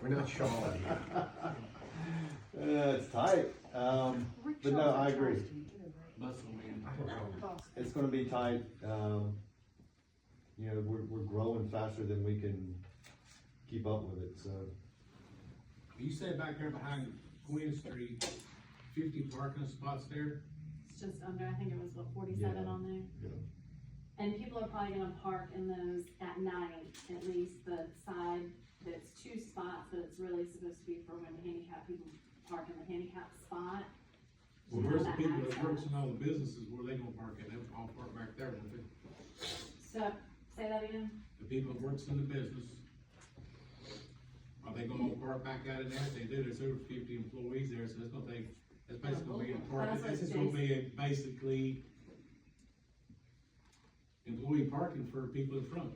We're not Charlotte here. It's tight, but no, I agree. It's gonna be tight, you know, we're growing faster than we can keep up with it, so. You said back there behind Queen Street, 50 parking spots there? It's just under, I think it was what, 47 Yeah. on there? Yeah. And people are probably gonna park in those at night, at least the side that's 2 spots, but it's really supposed to be for when handicapped people park in the handicap spot. Well, You where's the have people that that works access. in all the businesses, where they gonna park at? They'll all park back there, won't they? So, say that again? The people that works in the business, are they gonna all park back out in there? If they do, there's over 50 employees there, so it's gonna take, it's basically gonna be a parking, That's what this is gonna be a basically employee parking for people in front.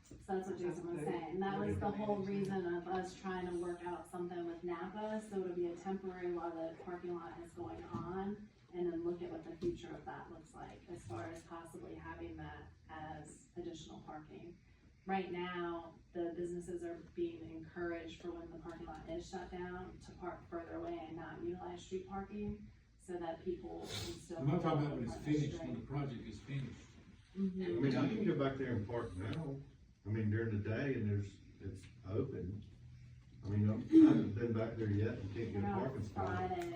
So that's what Jason was saying, that was the whole reason of us trying to work out something with Napa, so it'll be a temporary while the parking lot is going on, and then look at what the future of that looks like, as far as possibly having that as additional parking. Right now, the businesses are being encouraged for when the parking lot is shut down, to park further away and not utilize street parking, so that people can still. I'm not talking about when it's park on the finished, when the project is finished. street. I mean, I can go back there and park now, I mean, during the day and it's open. I mean, I haven't been back there yet and can't get a Around parking spot. Friday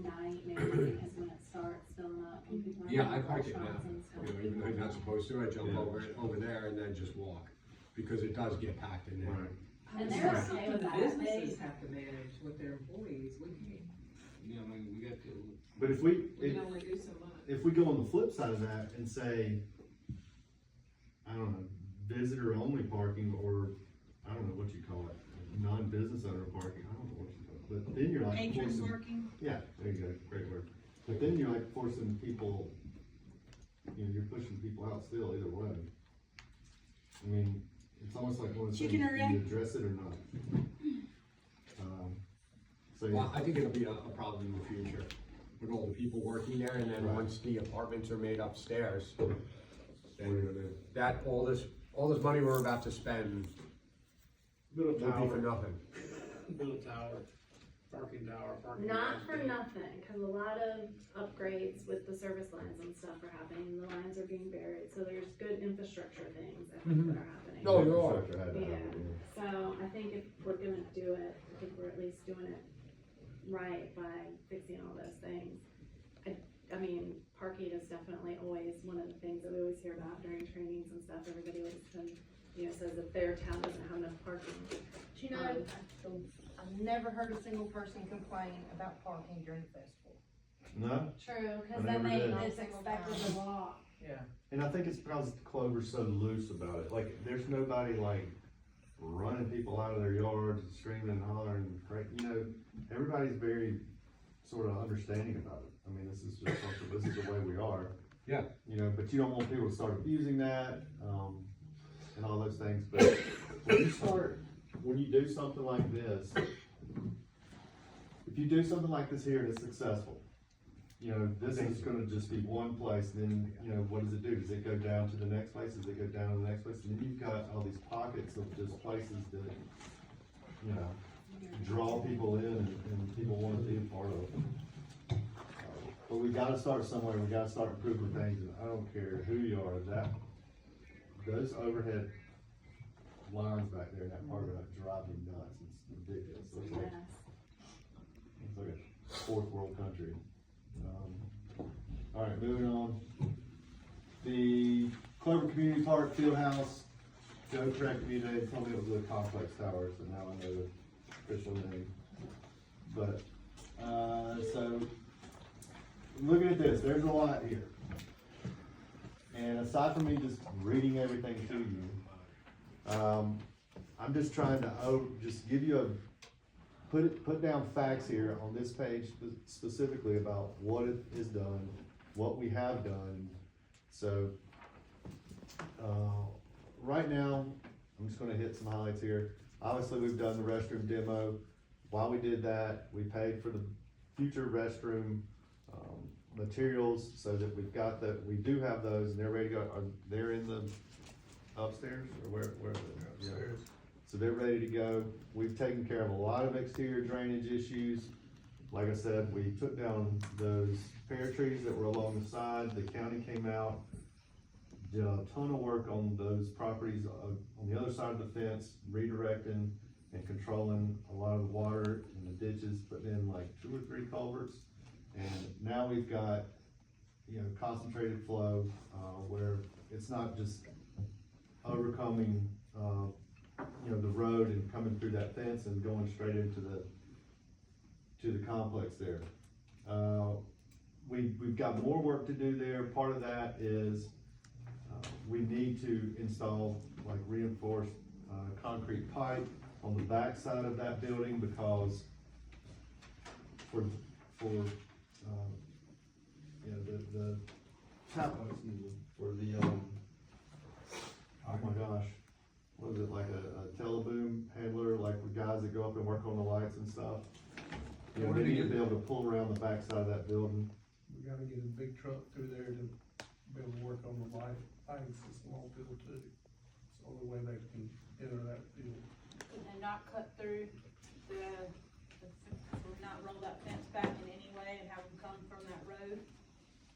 night, maybe, because when it starts filling up, and people are. Yeah, I in park it now, restaurants and stuff. you know, even though you're not supposed to, I jump Yeah. over there and then just walk, because it does get packed in there. Right. And they're okay with that. Businesses They- have to manage with their employees, we can't, You know, I mean, we got to, But if we can only do so much. if we go on the flip side of that and say, I don't know, visitor only parking, or, I don't know what you call it, non-business owner parking, I don't know what you call it, but then you're like Patron forcing. parking? Yeah, there you go, great word. But then you're like forcing people, you know, you're pushing people out still, either way. I mean, it's almost like one of those things, Chicken or do egg? you address it or not? So, Well, I think it'll be a problem in the future, with all the people working there, and then Right. once the apartments are made upstairs, then that, all this money we're about to spend will build a be for tower, nothing. build a tower, parking tower, parking. Not for garage. nothing, cause a lot of upgrades with the service lines and stuff are happening, the lines are being buried, so there's good infrastructure things I think that are happening. No, you're all. infrastructure had to Yeah, happen, so I think if we're gonna do it, I think we're at least doing it right by fixing all those things. I mean, parking is definitely always one of the things that we always hear about during trainings and stuff, everybody always says that their town doesn't have enough parking. You know, I've never heard a single person complain about parking during the festival. No, True, I never did. it's expected to walk. Yeah. and I think it's because Clover's so loose about it, like, there's nobody like running people out of their yards, and screaming and hollering, you know, everybody's very sort of understanding about it. I mean, this is just something, this is the way we are. Yeah. You know, but you don't want people to start abusing that, and all those things, but when you do something like this, if you do something like this here and it's successful, you know, this is gonna just be one place, then, you know, what does it do? Does it go down to the next place? Does it go down to the next place? And then you've got all these pockets of just places that, you know, draw people in and people wanna be a part of it. But we gotta start somewhere, we gotta start improving things, and I don't care who you are, those overhead lines back there in that part of it drive me nuts, it's ridiculous. It's like, Yes. it's like a fourth world country. All right, moving on. The Clover Community Park Fieldhouse, Joe corrected me today, told me it was the Complex Tower, so now I know the official name. But, so, looking at this, there's a lot here. And aside from me just reading everything to you, I'm just trying to just give you put down facts here on this page specifically about what it is done, what we have done. So, right now, I'm just gonna hit some highlights here. Obviously, we've done the restroom demo. While we did that, we paid for the future restroom, materials, so that we do have those and they're ready to go. They're in the upstairs or where are they? Yeah. So they're ready to go. We've taken care of a lot of exterior drainage issues. Like I said, we took down those pear trees that were along the side. The county came out, did a ton of work on those properties on the other side of the fence, redirecting and controlling a lot of the water in the ditches, putting in like 2 or 3 culverts. And now we've got, concentrated flow, where it's not just overcoming, the road and coming through that fence and going straight into the complex there. We've got more work to do there. Part of that is, we need to install like reinforced, concrete pipe on the back side of that building, because for the tap, for the, oh my gosh, what is it, like a teleboom handler, like with guys that go up and work on the lights and stuff? We need to be able to pull around the back side of that building. We gotta get a big truck through there to be able to work on the lighting system on field too. It's the only way they can enter that field. And not cut through not roll that fence back in any way and have them come from that road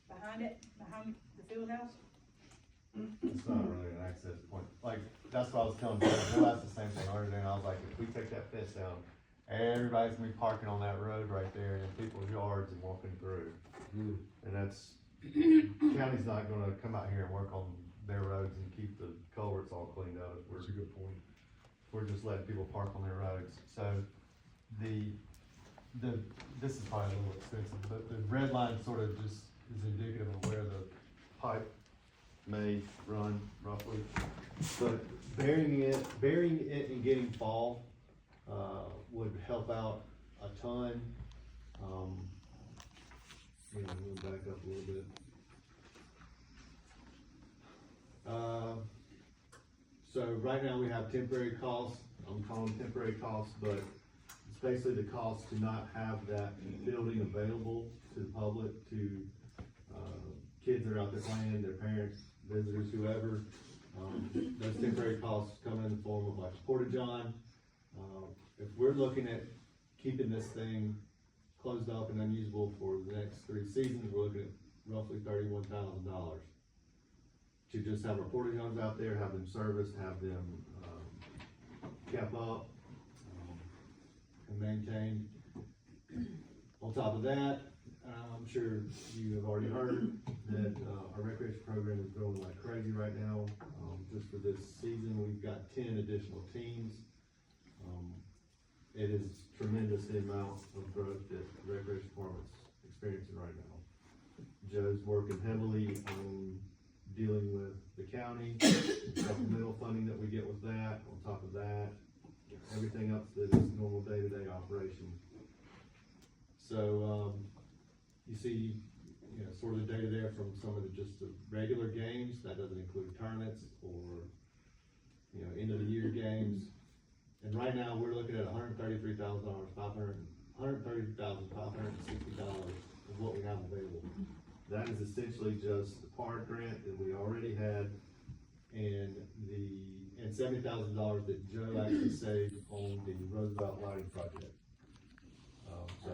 behind the field house? It's not really an access point. Like, that's what I was telling Bill. Bill asked the same thing earlier, and I was like, if we take that fence down, everybody's gonna be parking on that road right there in people's yards and walking through. And that's, county's not gonna come out here and work on their roads and keep the culverts all cleaned out. That's a good point. We're just letting people park on their roads. So this is probably a little expensive, but the red line sort of just is indicative of where the pipe may run roughly. But burying it and getting fall, would help out a ton. We'll back up a little bit. So right now we have temporary costs. I'm calling them temporary costs, but it's basically the cost to not have that building available to the public, to, kids that are out there playing, their parents, visitors, whoever. Those temporary costs come in the form of like a porta-john. If we're looking at keeping this thing closed up and unusable for the next 3 seasons, we're looking at roughly $31,000 to just have our porta-johns out there, have them serviced, have them kept up and maintained. On top of that, I'm sure you have already heard that our recreation program is growing like crazy right now. Just for this season, we've got 10 additional teams. It is tremendous the amount of growth that the recreation department's experiencing right now. Joe's working heavily on dealing with the county, supplemental funding that we get with that, on top of that, everything else that is normal day-to-day operation. So, you see, sort of the data there from some of just the regular games. That doesn't include tournaments or, end of the year games. And right now, we're looking at $133,560 of what we have available. That is essentially just the PARD grant that we already had and $70,000 that Joe actually saved on the Roosevelt lighting project. So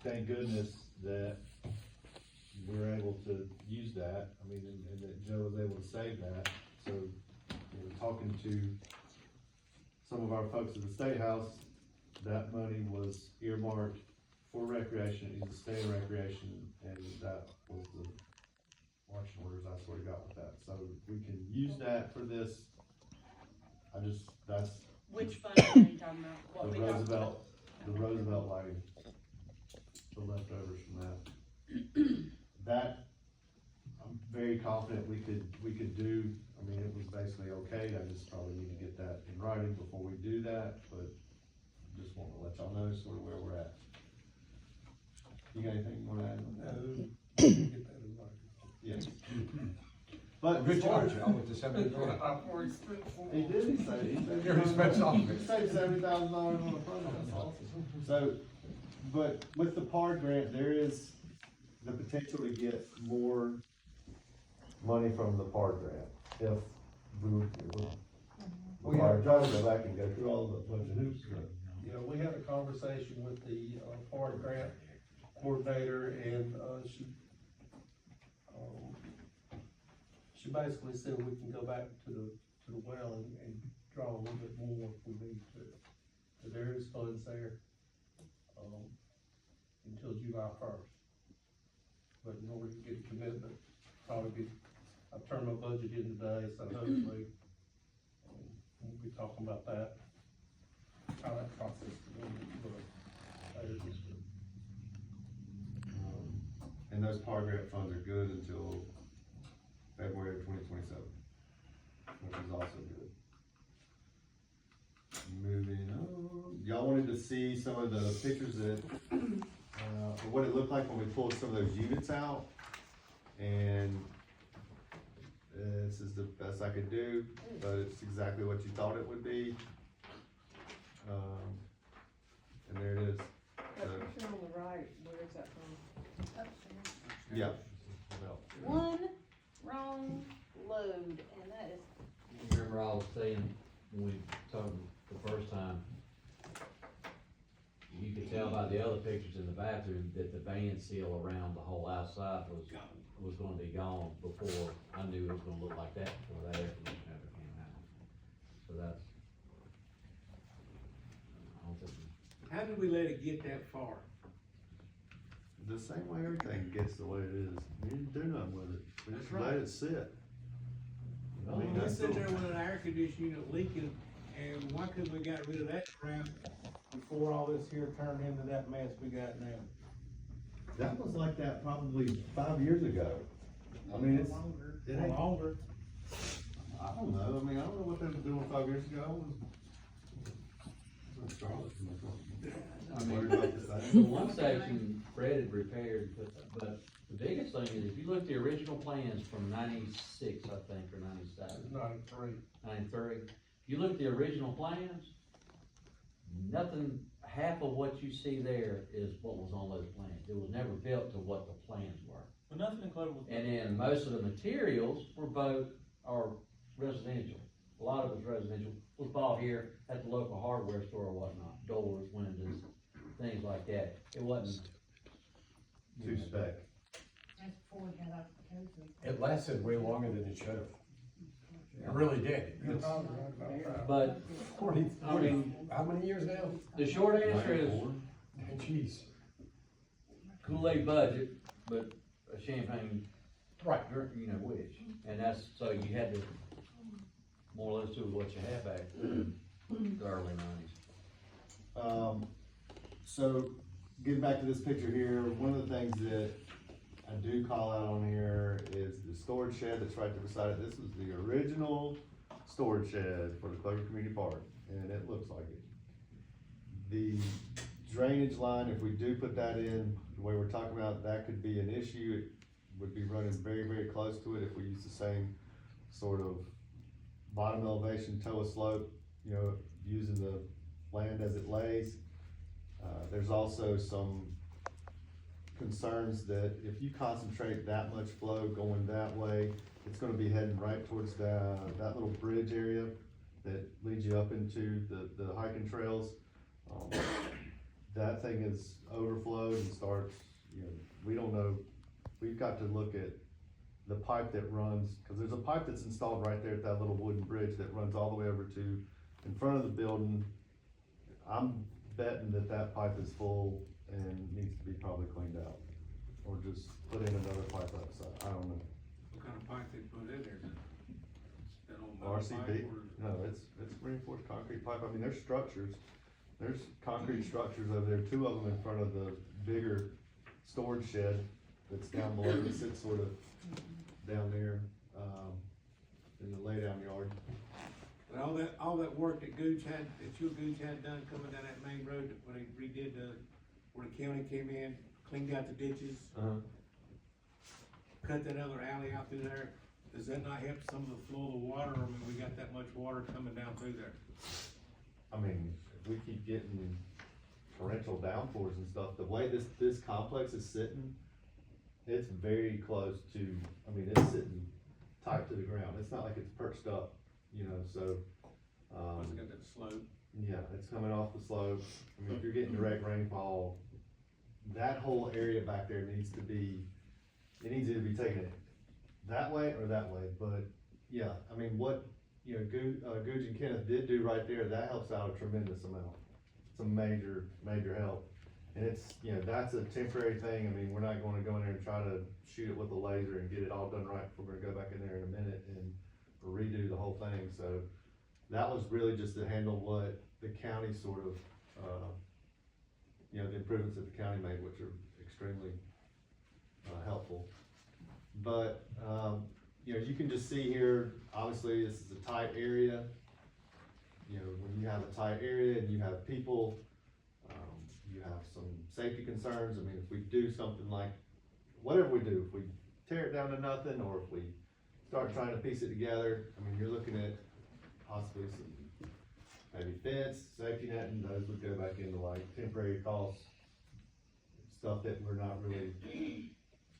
thank goodness that we were able to use that. I mean, and that Joe was able to save that. So, talking to some of our folks at the State House, that money was earmarked for recreation. It needs to stay in recreation, and that was the marching orders I sort of got with that. So we can use that for this. That's Which fund are you talking about? What the we talked about? Roosevelt lighting, the leftovers from that. That, I'm very confident we could do. I mean, it was basically okay. I just probably need to get that in writing before we do that, but just want to let y'all know sort of where we're at. You got anything you want to add? Get that in writing. Yes. But Good job, Joe, with the $70,000. he did, he said, Here, he spent some of it. he saved $70,000 on the program. So, but with the PARD grant, there is the potential to get more money from the PARD grant if We Or have, try to go back and go through all the bunch of hoops, but. we had a conversation with the, park grant coordinator and, she basically said we can go back to the well and draw a little bit more if we need to. But there is funds there, until July first. But in order to get a commitment, probably I've turned my budget in today, so hopefully, we'll be talking about that, how that process is going to look later this week. And those par grant funds are good until February of 2027, which is also good. Moving on, y'all wanted to see some of the pictures that, of what it looked like when we pulled some of those units out. And this is the best I could do, but it's exactly what you thought it would be. And there it is. That picture on the right, where is that from? Yeah. One wrong load, and that is, You remember I was saying, when we talked the first time, you could tell by the other pictures in the bathroom that the band seal around the whole outside was gonna be gone before I knew it was gonna look like that before that air conditioner ever came out. So that's. I don't think. How did we let it get that far? The same way everything gets the way it is. We didn't do nothing with it. We just That's let right. it sit. I mean, We that's sit the- there with an air conditioning unit leaking, and why couldn't we got rid of that crap before all this here turned into that mess we got now? That was like that probably 5 years ago. I mean, it ain't, Longer. I don't know, I mean, I don't know what they were doing 5 years ago. I mean, Worried about this the thing. one section Fred had repaired, but the biggest thing is if you look at the original plans from 96, I think, or 97. 93. 93. If you look at the original plans, nothing, half of what you see there is what was on those plans. It was never built to what the plans were. But nothing included with. And then most of the materials were both, are residential. A lot of it's residential, was bought here at the local hardware store or whatnot, doors, windows, things like that. It wasn't. Two spec. that's before we got out the code. It lasted way longer than it should have. It really did. You're It's probably right about that. But 40, I mean, how many years now? the short answer is Jeez. Kool-Aid budget, but a champagne Right. drink, you know, which. And that's, so you had to more or less do what you had back in the early 90s. So, getting back to this picture here, one of the things that I do call out on here is the storage shed that's right there beside it. This is the original storage shed for the Clover Community Park, and it looks like it. The drainage line, if we do put that in, the way we're talking about, that could be an issue. It would be running very, very close to it if we use the same sort of bottom elevation, toe of slope, you know, using the land as it lays. There's also some concerns that if you concentrate that much flow going that way, it's gonna be heading right towards that little bridge area that leads you up into the hiking trails. That thing is overflowed and starts, you know, we don't know, we've got to look at the pipe that runs, cause there's a pipe that's installed right there at that little wooden bridge that runs all the way over to in front of the building. I'm betting that pipe is full and needs to be probably cleaned out, or just put in another pipe upside, I don't know. What kind of pipe they put in there? That old metal RCP, pipe or- no, it's reinforced concrete pipe, I mean, there's structures, there's concrete structures over there, 2 of them in front of the bigger storage shed that's down below, it sits sort of down there, in the laydown yard. But all that work that Gooch had, that you Gooch had done coming down that main road, when they redid where the county came in, cleaned out the ditches, cut that other alley out through there, does that not help some of the flow of the water, or when we got that much water coming down through there? I mean, if we keep getting torrential downpours and stuff, the way this complex is sitting, it's very close to, I mean, it's sitting tight to the ground, it's not like it's perched up, you know, so, Once it got that slope. Yeah, it's coming off the slope. I mean, if you're getting direct rainfall, that whole area back there needs to be, it needs to be taken that way or that way, but yeah, I mean, what, you know, Gooch and Kenneth did do right there, that helps out a tremendous amount. It's a major, major help. And it's, you know, that's a temporary thing. I mean, we're not gonna go in there and try to shoot it with a laser and get it all done right. We're gonna go back in there in a minute and redo the whole thing, so that was really just to handle what the county sort of, you know, the improvements that the county made, which are extremely, helpful. But, you know, you can just see here, obviously, this is a tight area. You know, when you have a tight area and you have people, you have some safety concerns. I mean, if we do something like, whatever we do, if we tear it down to nothing, or if we start trying to piece it together, I mean, you're looking at possibly some, maybe fence, safety net, and those would go back into like temporary costs, stuff that we're not really,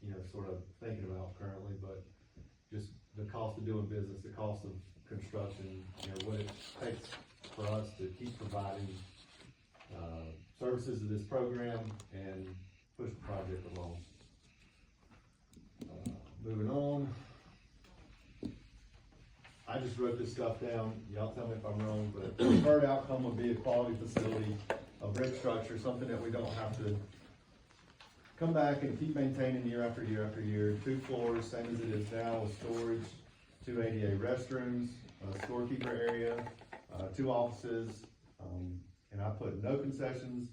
you know, sort of thinking about currently, but just the cost of doing business, the cost of construction, you know, what it takes for us to keep providing, services to this program and push the project along. Moving on. I just wrote this stuff down, y'all tell me if I'm wrong, but the preferred outcome would be a quality facility, a brick structure, something that we don't have to come back and keep maintaining year after year after year. 2 floors, same as it is now, with storage, 2 ADA restrooms, a storekeeper area, 2 offices, and I put no concessions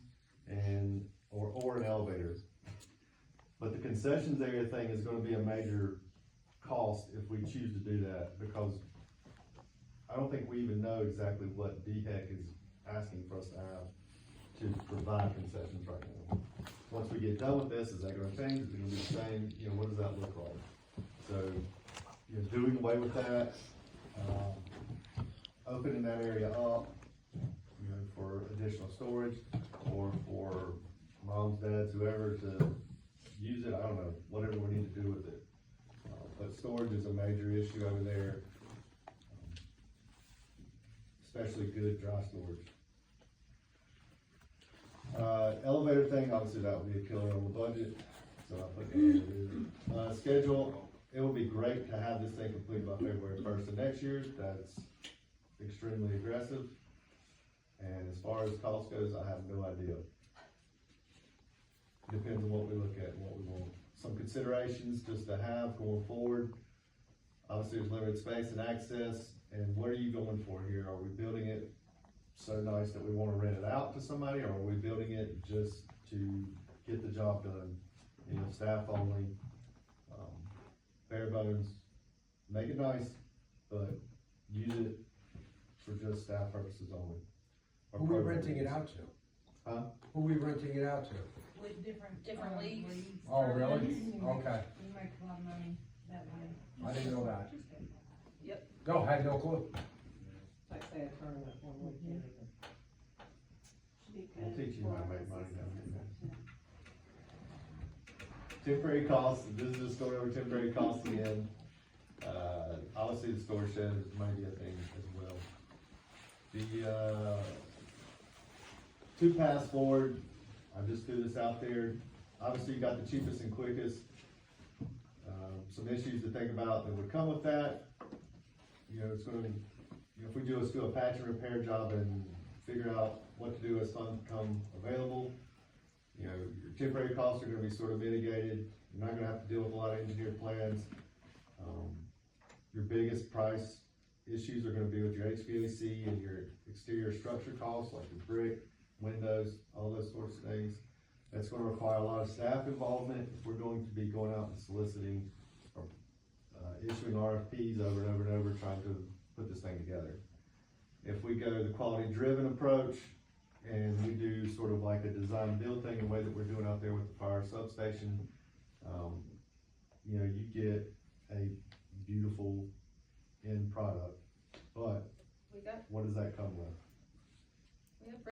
and, or an elevator. But the concessions area thing is gonna be a major cost if we choose to do that, because I don't think we even know exactly what DHEC is asking for us to have to provide concessions right now. Once we get done with this, is that gonna change? Is it gonna be the same? You know, what does that look like? So, you know, doing away with that, opening that area up, you know, for additional storage, or for moms, dads, whoever, to use it, I don't know, whatever we need to do with it. But storage is a major issue over there, especially good dry storage. Elevator thing, obviously that would be a killer on the budget, so I put that in there. Schedule, it would be great to have this thing completed by February 1st of next year. That's extremely aggressive. And as far as cost goes, I have no idea. Depends on what we look at and what we want. Some considerations just to have going forward. Obviously, there's limited space and access, and what are you going for here? Are we building it so nice that we wanna rent it out to somebody, or are we building it just to get the job done? You know, staff only, bare bones, make it nice, but use it for just staff purposes only. Or Who we program renting it use. out to? Huh? Who we renting it out to? With different leagues. Oh, really? You Okay, make a lot of money that way. I didn't know that. Yep. No, I had no clue. Like say a tournament one weekend. Should be We'll good teach you how to for make money down here. Yeah. Temporary costs, this is just going over temporary costs again. Obviously the storage shed is maybe a thing as well. The, 2 pass forward, I just threw this out there. Obviously you got the cheapest and quickest. Some issues to think about that would come with that. You know, it's gonna, you know, if we do a patch and repair job and figure out what to do as funds become available, you know, your temporary costs are gonna be sort of mitigated. You're not gonna have to deal with a lot of engineered plans. Your biggest price issues are gonna be with your HVAC and your exterior structure costs, like your brick, windows, all those sorts of things. That's gonna require a lot of staff involvement if we're going to be going out and soliciting or issuing RFPs over and over and over, trying to put this thing together. If we go the quality driven approach and we do sort of like a design build thing, the way that we're doing out there with the fire substation, you know, you get a beautiful end product, but We got, what does that come with? we have